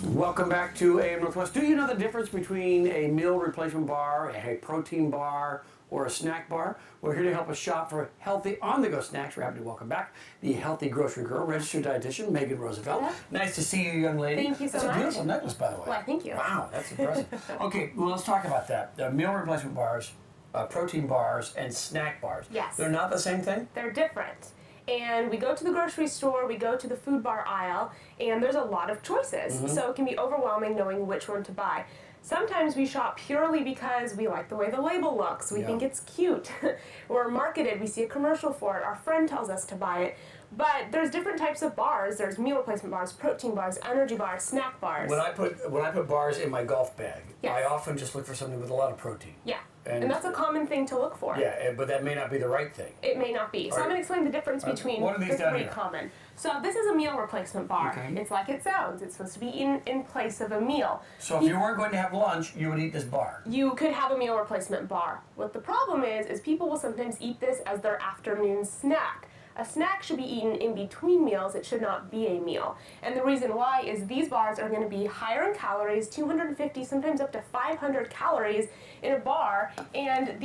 Welcome back to AM Northwest. Do you know the difference between a meal replacement bar, a protein bar, or a snack bar? We're here to help us shop for healthy on-the-go snacks. We're happy to welcome back the Healthy Grocery Girl, registered dietitian Megan Roosevelt. Yeah. Nice to see you, young lady. Thank you so much. That's a beautiful necklace, by the way. Why, thank you. Wow, that's impressive. Okay, well, let's talk about that. The meal replacement bars, protein bars, and snack bars. Yes. They're not the same thing? They're different. And we go to the grocery store, we go to the food bar aisle, and there's a lot of choices. So it can be overwhelming knowing which one to buy. Sometimes we shop purely because we like the way the label looks. We think it's cute. We're marketed, we see a commercial for it, our friend tells us to buy it. But there's different types of bars. There's meal replacement bars, protein bars, energy bars, snack bars. When I put bars in my golf bag, Yes. I often just look for something with a lot of protein. Yeah, and that's a common thing to look for. Yeah, but that may not be the right thing. It may not be. So I'm going to explain the difference between what are these the down three here? common. So this is a meal replacement bar. Okay. It's like it sounds. It's supposed to be eaten in place of a meal. So if you weren't going to have lunch, you would eat this bar. You could have a meal replacement bar. What the problem is people will sometimes eat this as their afternoon snack. A snack should be eaten in between meals. It should not be a meal. And the reason why is these bars are going to be higher in calories, 250, sometimes up to 500 calories in a bar, and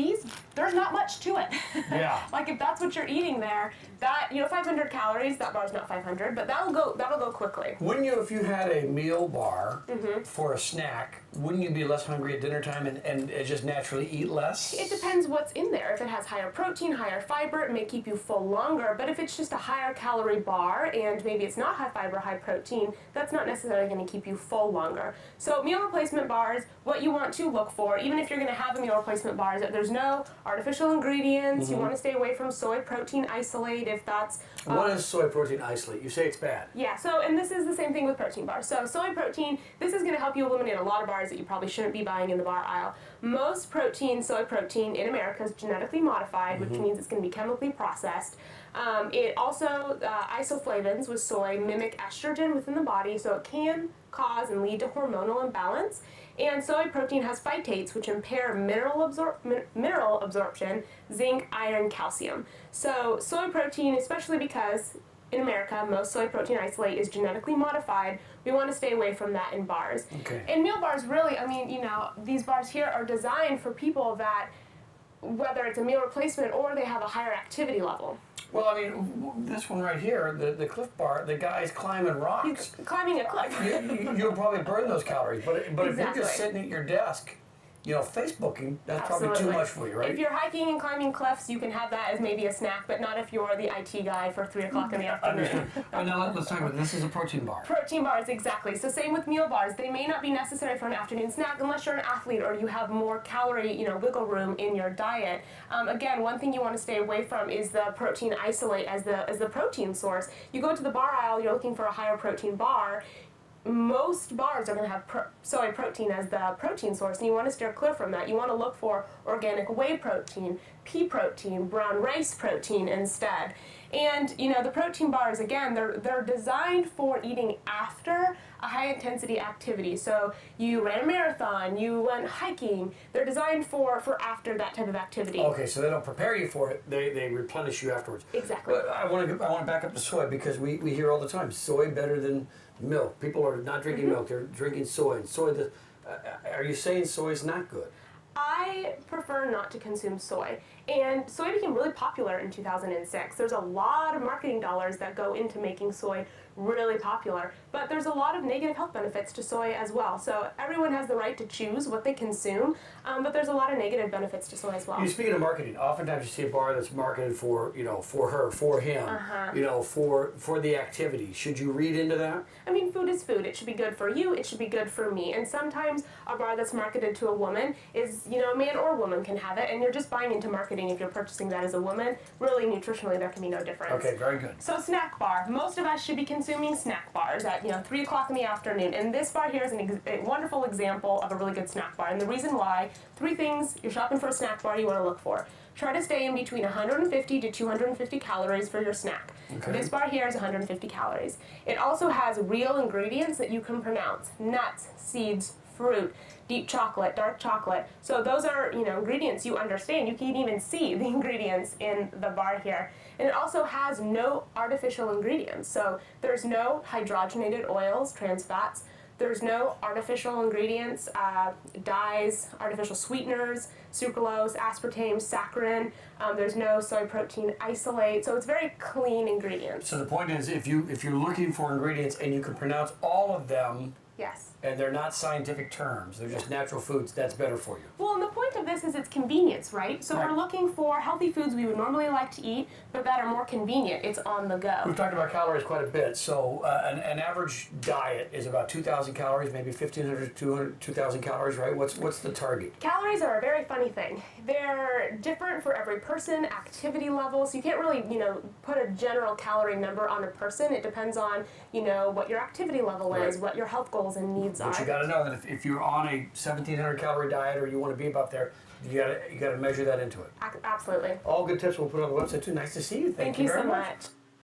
there's not much to it. Yeah. Like if that's what you're eating there, 500 calories, that bar's not 500, but that'll go quickly. Wouldn't you, if you had a meal bar for a snack, wouldn't you be less hungry at dinner time and just naturally eat less? It depends what's in there. If it has higher protein, higher fiber, it may keep you full longer. But if it's just a higher calorie bar and maybe it's not high fiber, high protein, that's not necessarily going to keep you full longer. So meal replacement bars, what you want to look for, even if you're going to have a meal replacement bar, is that there's no artificial ingredients. You want to stay away from soy protein isolate if that's... What is soy protein isolate? You say it's bad. Yeah, so, and this is the same thing with protein bars. So soy protein, this is going to help you eliminate a lot of bars that you probably shouldn't be buying in the bar aisle. Most soy protein in America is genetically modified, which means it's going to be chemically processed. It also, isoflavones with soy mimic estrogen within the body, so it can cause and lead to hormonal imbalance. And soy protein has phytates, which impair mineral absorption, zinc, iron, calcium. So soy protein, especially because in America, most soy protein isolate is genetically modified. We want to stay away from that in bars. Okay. And meal bars really, these bars here are designed for people that, whether it's a meal replacement or they have a higher activity level. Well, this one right here, the Cliff Bar, the guy's climbing rocks. He's climbing a cliff. You'll probably burn those calories, but if you're Exactly. just sitting at your desk, Facebooking, that's probably too much for you, right? If you're hiking and climbing cliffs, you can have that as maybe a snack, but not if you're the IT guy for 3 o'clock in the afternoon. Now let's talk about this. Is a protein bar. Protein bars, exactly. So same with meal bars. They may not be necessary for an afternoon snack unless you're an athlete or you have more calorie, wiggle room in your diet. Again, one thing you want to stay away from is the protein isolate as the protein source. You go to the bar aisle, you're looking for a higher protein bar. Most bars are going to have soy protein as the protein source, and you want to steer clear from that. You want to look for organic whey protein, pea protein, brown rice protein instead. And, the protein bars, again, they're designed for eating after a high-intensity activity. So you ran a marathon, you went hiking. They're designed for after that type of activity. Okay, so they don't prepare you for it. They replenish you afterwards. Exactly. But I want to back up to soy because we hear all the time, soy better than milk. People are not drinking milk, they're drinking soy. And soy, are you saying soy is not good? I prefer not to consume soy, and soy became really popular in 2006. There's a lot of marketing dollars that go into making soy really popular, but there's a lot of negative health benefits to soy as well. So everyone has the right to choose what they consume, but there's a lot of negative benefits to soy as well. Speaking of marketing, oftentimes you see a bar that's marketed for, for her, for him, for the activity. Should you read into that? Food is food. It should be good for you. It should be good for me. And sometimes a bar that's marketed to a woman is, a man or a woman can have it, and you're just buying into marketing if you're purchasing that as a woman. Really, nutritionally, there can be no difference. Okay, very good. So snack bar. Most of us should be consuming snack bars at 3 o'clock in the afternoon, and this bar here is a wonderful example of a really good snack bar. And the reason why, 3 things you're shopping for a snack bar you want to look for. Try to stay in between 150 to 250 calories for your snack. Okay. This bar here is 150 calories. It also has real ingredients that you can pronounce: nuts, seeds, fruit, deep chocolate, dark chocolate. So those are, ingredients you understand. You can even see the ingredients in the bar here. And it also has no artificial ingredients. So there's no hydrogenated oils, trans fats, There's no artificial ingredients, dyes, artificial sweeteners, sucralose, aspartame, saccharin. There's no soy protein isolate, so it's very clean ingredients. So the point is, if you're looking for ingredients and you can pronounce all of them, Yes. and they're not scientific terms, they're just natural foods, that's better for you. Well, and the point of this is it's convenience, right? So Right. we're looking for healthy foods we would normally like to eat, but that are more convenient. It's on the go. We've talked about calories quite a bit. So an average diet is about 2,000 calories, maybe 1,500 to 2,000 calories, right? What's the target? Calories are a very funny thing. They're different for every person, activity levels. You can't really, put a general calorie number on a person. It depends on, what your activity level is, Right. what your health goals and needs are. But you got to know that if you're on a 1,700 calorie diet or you want to be about there, you got to measure that into it. Absolutely. All good tips we'll put on the website too. Nice to see you. Thank you very so much. much.